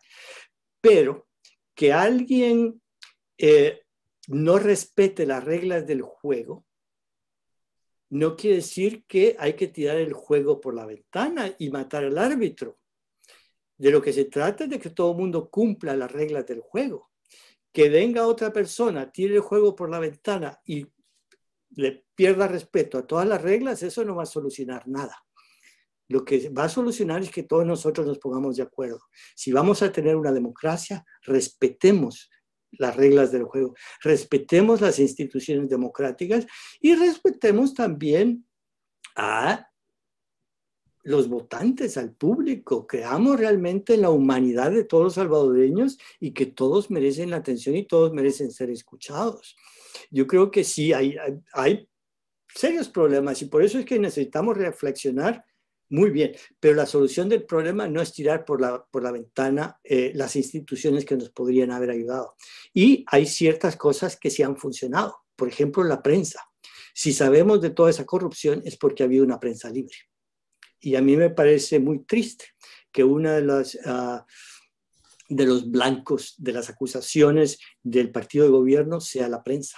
pero que alguien no respete las reglas del juego no quiere decir que hay que tirar el juego por la ventana y matar al árbitro. De lo que se trata es de que todo el mundo cumpla las reglas del juego. Que venga otra persona, tire el juego por la ventana y le pierda respeto a todas las reglas, eso no va a solucionar nada. Lo que va a solucionar es que todos nosotros nos pongamos de acuerdo. Si vamos a tener una democracia, respetemos las reglas del juego, respetemos las instituciones democráticas y respetemos también a los votantes, al público. Creamos realmente en la humanidad de todos los salvadoreños y que todos merecen la atención y todos merecen ser escuchados. Yo creo que sí, hay serios problemas y por eso es que necesitamos reflexionar muy bien, pero la solución del problema no es tirar por la ventana las instituciones que nos podrían haber ayudado. Y hay ciertas cosas que sí han funcionado. Por ejemplo, la prensa. Si sabemos de toda esa corrupción es porque ha habido una prensa libre. Y a mí me parece muy triste que una de los blancos de las acusaciones del partido de gobierno sea la prensa.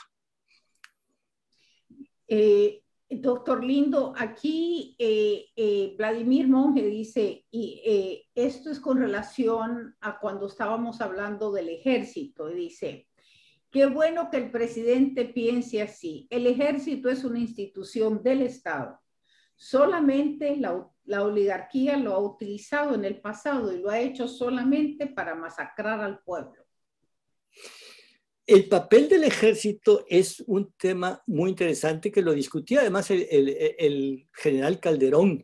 Doctor Lindo, aquí Vladimir Monge dice, y esto es con relación a cuando estábamos hablando del ejército, dice, qué bueno que el presidente piense así. El ejército es una institución del Estado. Solamente la oligarquía lo ha utilizado en el pasado y lo ha hecho solamente para masacrar al pueblo. El papel del ejército es un tema muy interesante que lo discutía además el general Calderón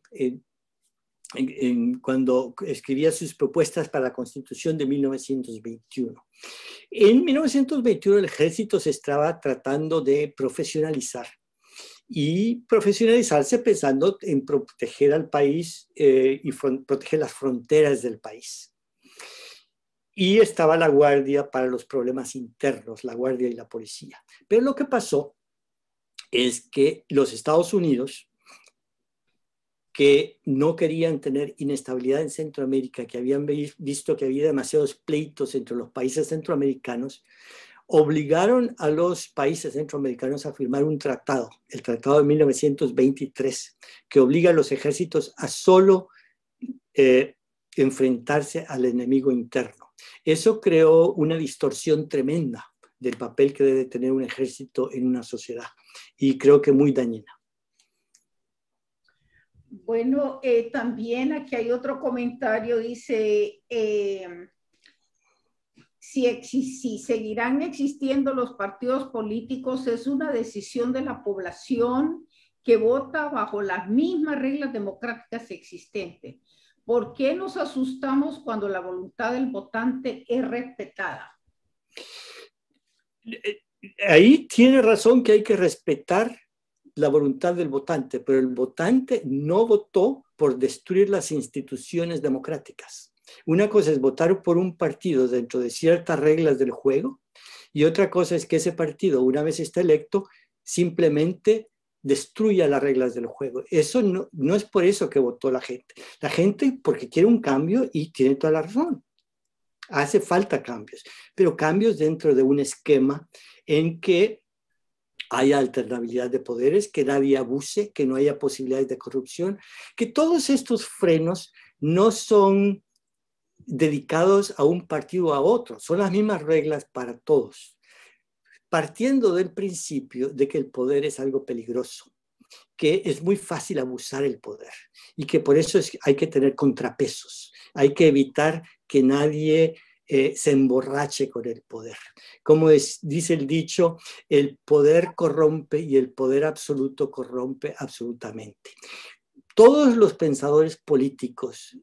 cuando escribía sus propuestas para la Constitución de 1921. En 1921 el ejército se estaba tratando de profesionalizar y profesionalizarse pensando en proteger al país y proteger las fronteras del país. Y estaba la guardia para los problemas internos, la guardia y la policía. Pero lo que pasó es que los Estados Unidos, que no querían tener inestabilidad en Centroamérica, que habían visto que había demasiados pleitos entre los países centroamericanos, obligaron a los países centroamericanos a firmar un tratado, el Tratado de 1923, que obliga a los ejércitos a solo enfrentarse al enemigo interno. Eso creó una distorsión tremenda del papel que debe tener un ejército en una sociedad y creo que muy dañina. Bueno, también aquí hay otro comentario, dice, si seguirán existiendo los partidos políticos es una decisión de la población que vota bajo las mismas reglas democráticas existentes. ¿Por qué nos asustamos cuando la voluntad del votante es respetada? Ahí tiene razón que hay que respetar la voluntad del votante, pero el votante no votó por destruir las instituciones democráticas. Una cosa es votar por un partido dentro de ciertas reglas del juego y otra cosa es que ese partido, una vez está electo, simplemente destruya las reglas del juego. Eso no es por eso que votó la gente. La gente porque quiere un cambio y tiene toda la razón. Hace falta cambios, pero cambios dentro de un esquema en que haya alternabilidad de poderes, que nadie abuse, que no haya posibilidades de corrupción, que todos estos frenos no son dedicados a un partido o a otro, son las mismas reglas para todos, partiendo del principio de que el poder es algo peligroso, que es muy fácil abusar el poder y que por eso hay que tener contrapesos, hay que evitar que nadie se emborrache con el poder. Como dice el dicho, el poder corrompe y el poder absoluto corrompe absolutamente. Todos los pensadores políticos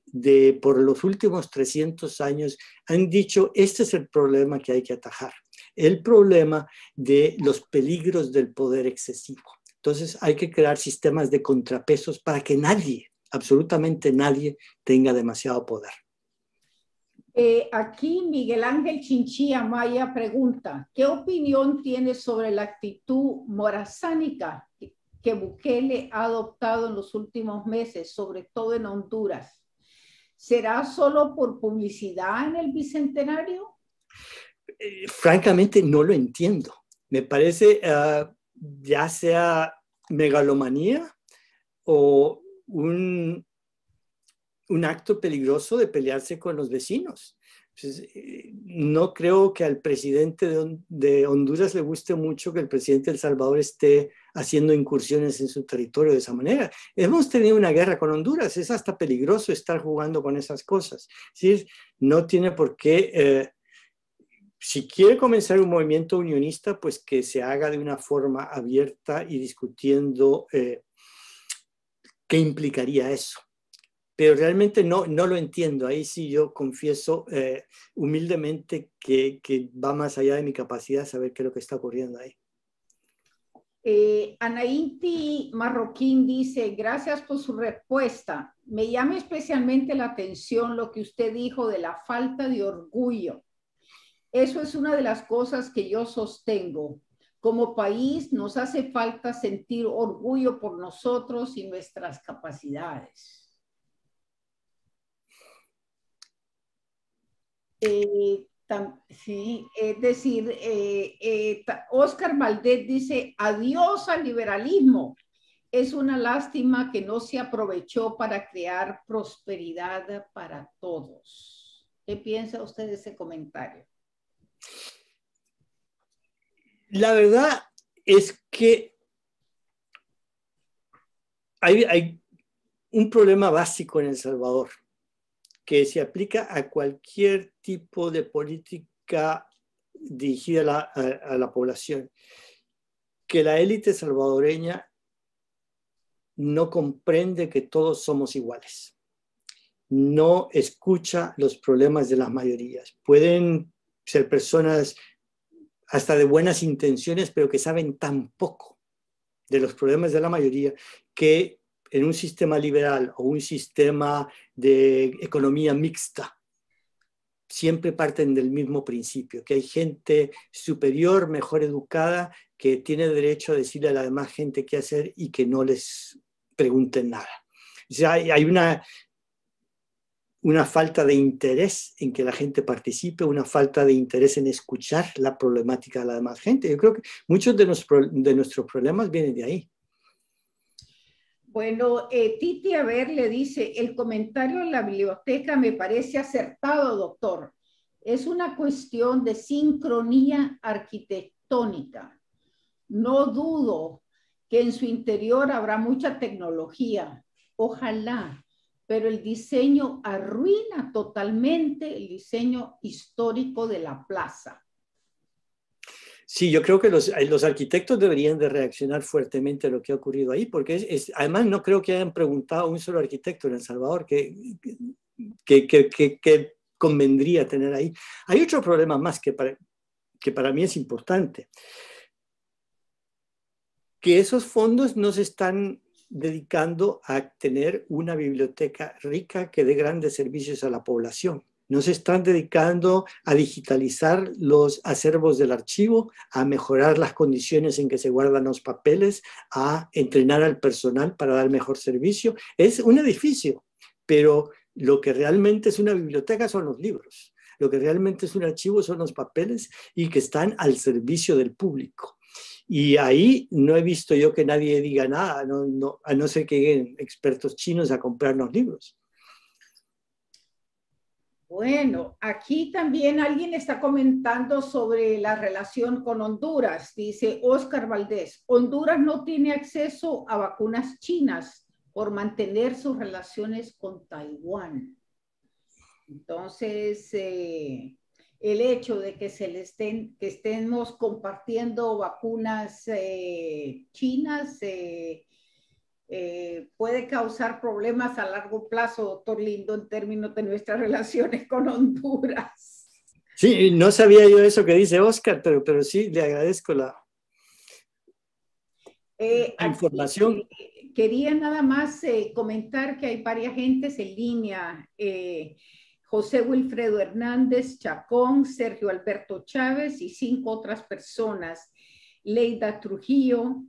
por los últimos 300 años han dicho, este es el problema que hay que atajar, el problema de los peligros del poder excesivo. Entonces hay que crear sistemas de contrapesos para que nadie, absolutamente nadie, tenga demasiado poder. Aquí Miguel Ángel Chinchilla Maya pregunta, ¿qué opinión tienes sobre la actitud morazánica que Bukele ha adoptado en los últimos meses, sobre todo en Honduras? ¿Será solo por publicidad en el Bicentenario? Francamente no lo entiendo. Me parece ya sea megalomanía o un acto peligroso de pelearse con los vecinos. Entonces, no creo que al presidente de Honduras le guste mucho que el presidente de El Salvador esté haciendo incursiones en su territorio de esa manera. Hemos tenido una guerra con Honduras, es hasta peligroso estar jugando con esas cosas. Es decir, no tiene por qué, si quiere comenzar un movimiento unionista, pues que se haga de una forma abierta y discutiendo qué implicaría eso. Pero realmente no lo entiendo. Ahí sí yo confieso humildemente que va más allá de mi capacidad de saber qué es lo que está ocurriendo ahí. Anaínti Marroquín dice, gracias por su respuesta. Me llama especialmente la atención lo que usted dijo de la falta de orgullo. Eso es una de las cosas que yo sostengo. Como país nos hace falta sentir orgullo por nosotros y nuestras capacidades. Sí, es decir, Oscar Valdés dice, adiós al liberalismo. Es una lástima que no se aprovechó para crear prosperidad para todos. ¿Qué piensa usted de ese comentario? La verdad es que hay un problema básico en El Salvador que se aplica a cualquier tipo de política dirigida a la población, que la élite salvadoreña no comprende que todos somos iguales, no escucha los problemas de las mayorías. Pueden ser personas hasta de buenas intenciones, pero que saben tan poco de los problemas de la mayoría que en un sistema liberal o un sistema de economía mixta siempre parten del mismo principio, que hay gente superior, mejor educada, que tiene derecho a decirle a la demás gente qué hacer y que no les pregunten nada. O sea, hay una falta de interés en que la gente participe, una falta de interés en escuchar la problemática de la demás gente. Yo creo que muchos de nuestros problemas vienen de ahí. Bueno, Titi, a ver, le dice, el comentario en la biblioteca me parece acertado, doctor. Es una cuestión de sincronía arquitectónica. No dudo que en su interior habrá mucha tecnología. Ojalá, pero el diseño arruina totalmente el diseño histórico de la plaza. Sí, yo creo que los arquitectos deberían de reaccionar fuertemente a lo que ha ocurrido ahí, porque además no creo que hayan preguntado a un solo arquitecto en El Salvador que convendría tener ahí. Hay otro problema más que para mí es importante, que esos fondos no se están dedicando a tener una biblioteca rica que dé grandes servicios a la población. No se están dedicando a digitalizar los acervos del archivo, a mejorar las condiciones en que se guardan los papeles, a entrenar al personal para dar mejor servicio. Es un edificio, pero lo que realmente es una biblioteca son los libros. Lo que realmente es un archivo son los papeles y que están al servicio del público. Y ahí no he visto yo que nadie diga nada, a no ser que lleguen expertos chinos a comprarnos libros. Bueno, aquí también alguien está comentando sobre la relación con Honduras. Dice Oscar Valdés, Honduras no tiene acceso a vacunas chinas por mantener sus relaciones con Taiwán. Entonces, el hecho de que que estemos compartiendo vacunas chinas puede causar problemas a largo plazo, doctor Lindo, en términos de nuestras relaciones con Honduras. Sí, no sabía yo eso que dice Oscar, pero sí, le agradezco la información. Quería nada más comentar que hay varias gentes en línea. José Wilfredo Hernández Chacón, Sergio Alberto Chávez y 5 otras personas. Leida Trujillo,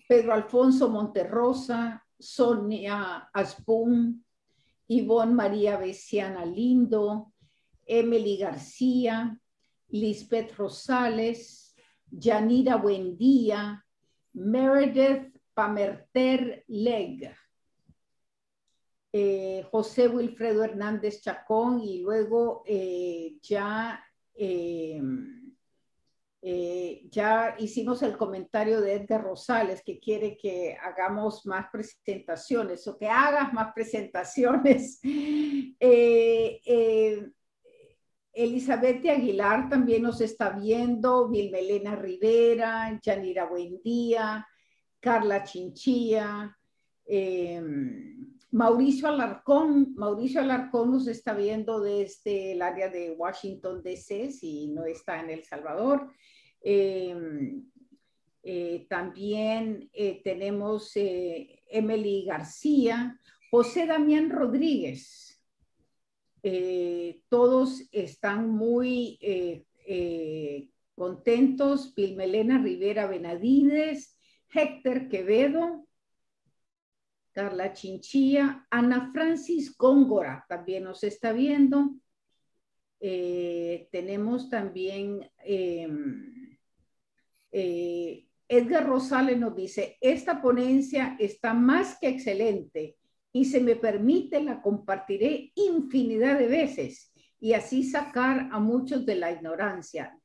Pedro Alfonso Monterrosa, Sonia Aspun, Ivonne María Besiana Lindo, Emily García, Lisbeth Rosales, Yanira Buendía, Meredith Pamerter Leg. José Wilfredo Hernández Chacón, y luego ya hicimos el comentario de Edgar Rosales, que quiere que hagamos más presentaciones o que hagas más presentaciones. Elizabeth Aguilar también nos está viendo, Vilmelena Rivera, Yanira Buendía, Carla Chinchilla, Mauricio Alarcón nos está viendo desde el área de Washington, D.C., si no está en El Salvador. También tenemos Emily García, José Damián Rodríguez. Todos están muy contentos. Vilmelena Rivera Benadines, Héctor Quevedo, Carla Chinchilla, Ana Francis Góngora también nos está viendo. Tenemos también Edgar Rosales nos dice, esta ponencia está más que excelente y si me permite la compartiré infinidad de veces y así sacar a muchos de la ignorancia.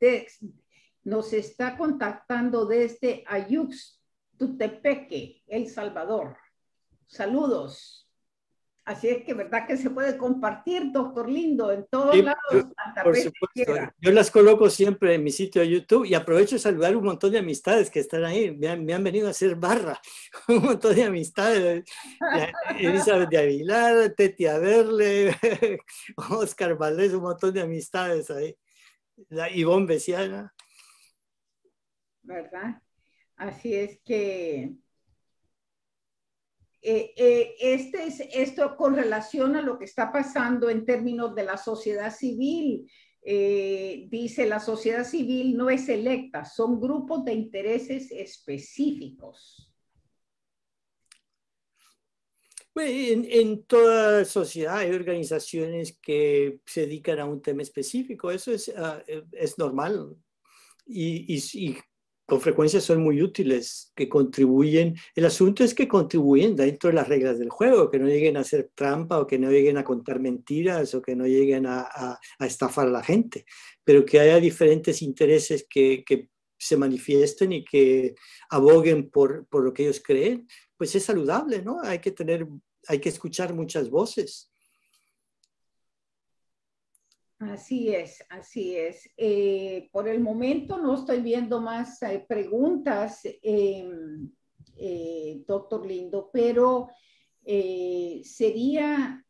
Nos está contactando desde Ayuxtutepeque, El Salvador. Saludos. Así es que, ¿verdad que se puede compartir, doctor Lindo, en todos lados? Por supuesto. Yo las coloco siempre en mi sitio de YouTube y aprovecho de saludar un montón de amistades que están ahí. Me han venido a hacer barra. Un montón de amistades. Elizabeth de Aguilar, Teti Averle, Oscar Valdés, un montón de amistades ahí. La Ivonne Besiana. ¿Verdad? Así es que... esto con relación a lo que está pasando en términos de la sociedad civil. Dice, la sociedad civil no es electa, son grupos de intereses específicos. En toda sociedad hay organizaciones que se dedican a un tema específico, eso es normal y con frecuencia son muy útiles, que contribuyen. El asunto es que contribuyen dentro de las reglas del juego, que no lleguen a hacer trampa o que no lleguen a contar mentiras o que no lleguen a estafar a la gente, pero que haya diferentes intereses que se manifiesten y que aboguen por lo que ellos creen, pues es saludable, ¿no? Hay que escuchar muchas voces. Así es, así es. Por el momento no estoy viendo más preguntas, doctor Lindo, pero sería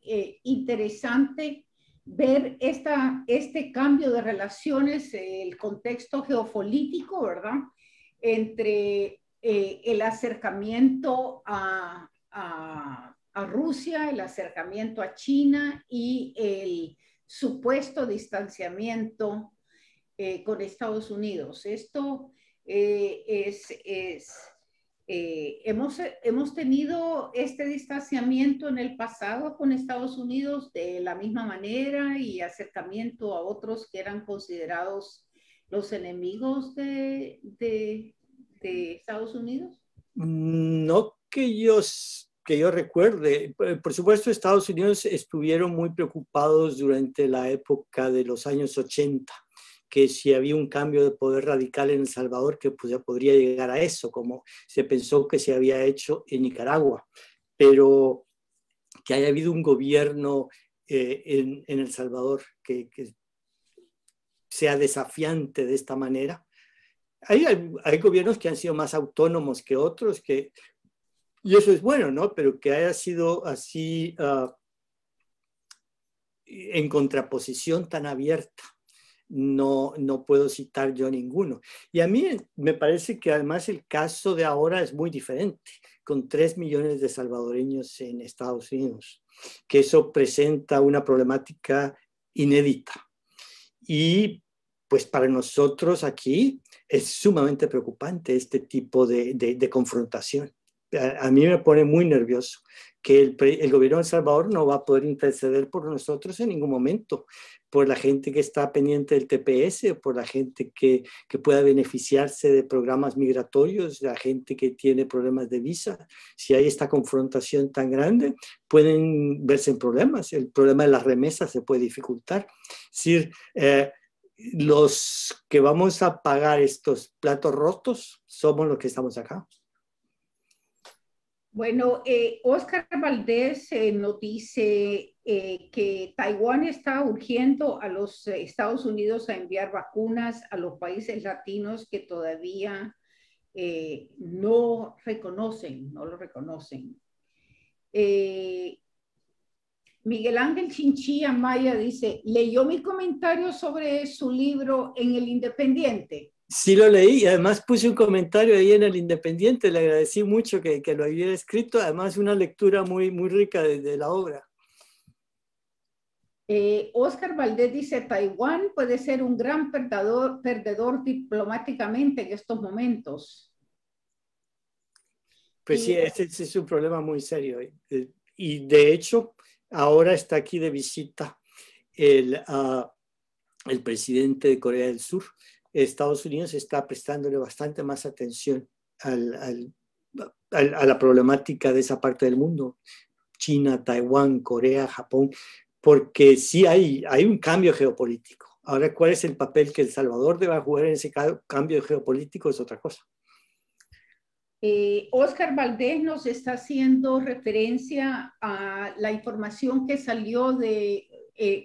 interesante ver este cambio de relaciones, el contexto geopolítico, ¿verdad? Entre el acercamiento a Rusia, el acercamiento a China y el supuesto distanciamiento con Estados Unidos. Esto hemos tenido este distanciamiento en el pasado con Estados Unidos de la misma manera y acercamiento a otros que eran considerados los enemigos de Estados Unidos. No que yo recuerde. Por supuesto, Estados Unidos estuvieron muy preocupados durante la época de los años 80, que si había un cambio de poder radical en El Salvador, que pues, ya podría llegar a eso, como se pensó que se había hecho en Nicaragua. Pero que haya habido un gobierno en El Salvador que sea desafiante de esta manera. Hay gobiernos que han sido más autónomos que otros, y eso es bueno, ¿no? Pero que haya sido así en contraposición tan abierta, no puedo citar yo ninguno. Y a mí me parece que además el caso de ahora es muy diferente, con 3 millones de salvadoreños en Estados Unidos, que eso presenta una problemática inédita. Y pues para nosotros aquí es sumamente preocupante este tipo de confrontación. A mí me pone muy nervioso que el gobierno de El Salvador no va a poder interceder por nosotros en ningún momento, por la gente que está pendiente del TPS, por la gente que pueda beneficiarse de programas migratorios, la gente que tiene problemas de visa. Si hay esta confrontación tan grande, pueden verse en problemas. El problema de las remesas se puede dificultar. Es decir, los que vamos a pagar estos platos rotos somos los que estamos acá. Bueno, Oscar Valdés nos dice que Taiwán está urgiendo a los Estados Unidos a enviar vacunas a los países latinos que todavía no lo reconocen. Miguel Ángel Chinchilla Maya dice, ¿leyó mi comentario sobre su libro en El Independiente? Sí lo leí y además puse un comentario ahí en El Independiente, le agradecí mucho que lo hubiera escrito, además una lectura muy, muy rica de la obra. Oscar Valdés dice, Taiwán puede ser un gran perdedor diplomáticamente en estos momentos. Pues sí, ese es un problema muy serio. Y de hecho, ahora está aquí de visita el presidente de Corea del Sur. Estados Unidos está prestándole bastante más atención a la problemática de esa parte del mundo. China, Taiwán, Corea, Japón, porque sí hay un cambio geopolítico. Ahora, ¿cuál es el papel que El Salvador deba jugar en ese cambio geopolítico? Es otra cosa. Oscar Valdés nos está haciendo referencia a la información que salió de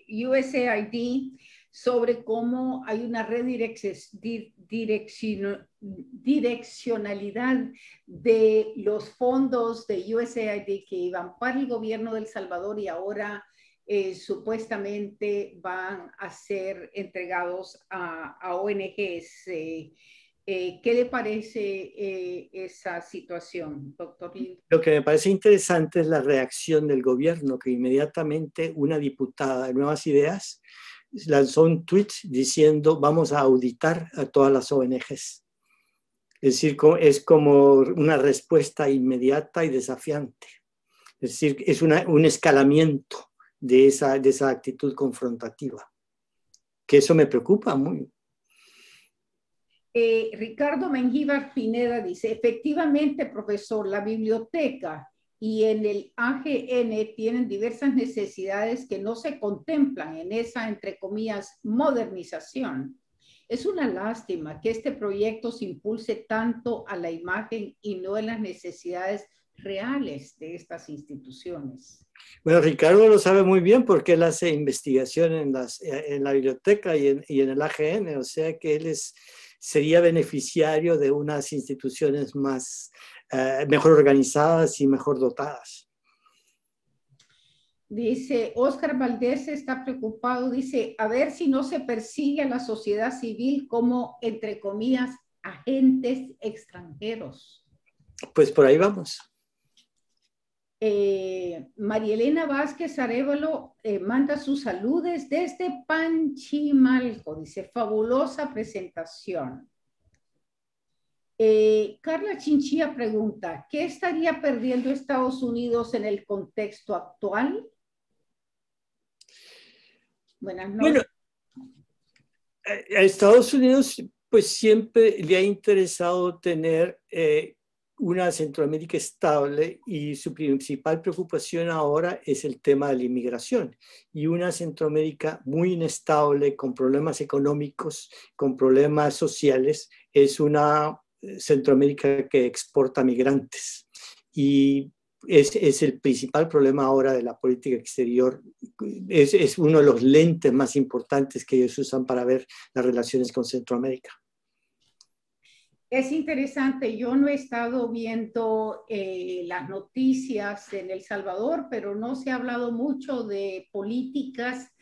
USAID sobre cómo hay una redireccionalidad de los fondos de USAID que iban para el gobierno de El Salvador y ahora supuestamente van a ser entregados a ONGs. ¿Qué le parece esa situación, doctor Lindo? Lo que me parece interesante es la reacción del gobierno, que inmediatamente una diputada de Nuevas Ideas lanzó un tweet diciendo vamos a auditar a todas las ONGs. Es decir, es como una respuesta inmediata y desafiante. Es decir, es un escalamiento de esa actitud confrontativa, que eso me preocupa muy. Ricardo Mengíbar Pineda dice, efectivamente, profesor, la biblioteca y en el AGN tienen diversas necesidades que no se contemplan en esa, entre comillas, modernización. Es una lástima que este proyecto se impulse tanto a la imagen y no en las necesidades reales de estas instituciones. Bueno, Ricardo lo sabe muy bien porque él hace investigación en la biblioteca y en el AGN, o sea que él sería beneficiario de unas instituciones mejor organizadas y mejor dotadas. Dice, Oscar Valdés está preocupado, dice, a ver si no se persigue a la sociedad civil como, entre comillas, agentes extranjeros. Pues por ahí vamos. María Elena Vázquez Arévalo manda sus saludes desde Panchimalco, dice, fabulosa presentación. Carla Chinchilla pregunta, ¿qué estaría perdiendo Estados Unidos en el contexto actual? Buenas noches. Bueno, a Estados Unidos pues siempre le ha interesado tener una Centroamérica estable y su principal preocupación ahora es el tema de la inmigración y una Centroamérica muy inestable, con problemas económicos, con problemas sociales, es una Centroamérica que exporta migrantes y es el principal problema ahora de la política exterior, es uno de los lentes más importantes que ellos usan para ver las relaciones con Centroamérica. Es interesante, yo no he estado viendo las noticias en El Salvador, pero no se ha hablado mucho de políticas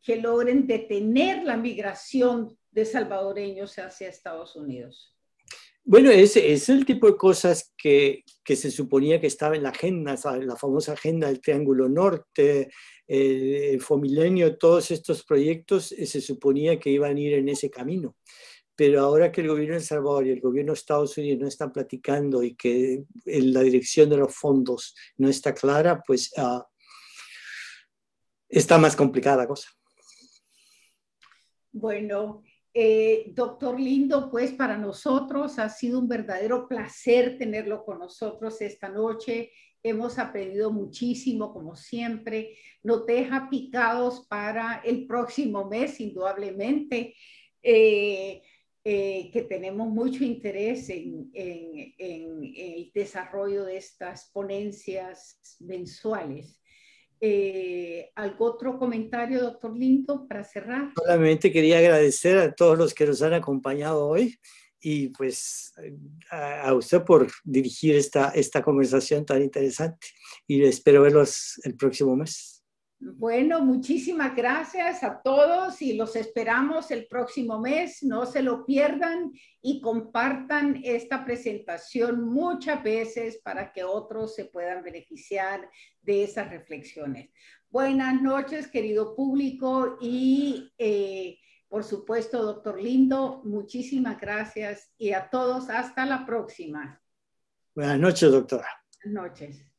que logren detener la migración de salvadoreños hacia Estados Unidos. Bueno, es el tipo de cosas que se suponía que estaba en la agenda, ¿sabes? La famosa agenda del Triángulo Norte, el Fomilenio, todos estos proyectos se suponía que iban a ir en ese camino. Pero ahora que el gobierno de El Salvador y el gobierno de Estados Unidos no están platicando y que la dirección de los fondos no está clara, pues está más complicada la cosa. Bueno, doctor Lindo, pues para nosotros ha sido un verdadero placer tenerlo con nosotros esta noche. Hemos aprendido muchísimo, como siempre. Nos deja picados para el próximo mes, indudablemente, que tenemos mucho interés en el desarrollo de estas ponencias mensuales. ¿Algún otro comentario, doctor Lindo, para cerrar? Solamente quería agradecer a todos los que nos han acompañado hoy y pues a usted por dirigir esta conversación tan interesante y espero verlos el próximo mes. Bueno, muchísimas gracias a todos y los esperamos el próximo mes. No se lo pierdan y compartan esta presentación muchas veces para que otros se puedan beneficiar de esas reflexiones. Buenas noches, querido público y por supuesto, doctor Lindo, muchísimas gracias y a todos hasta la próxima. Buenas noches, doctora. Buenas noches.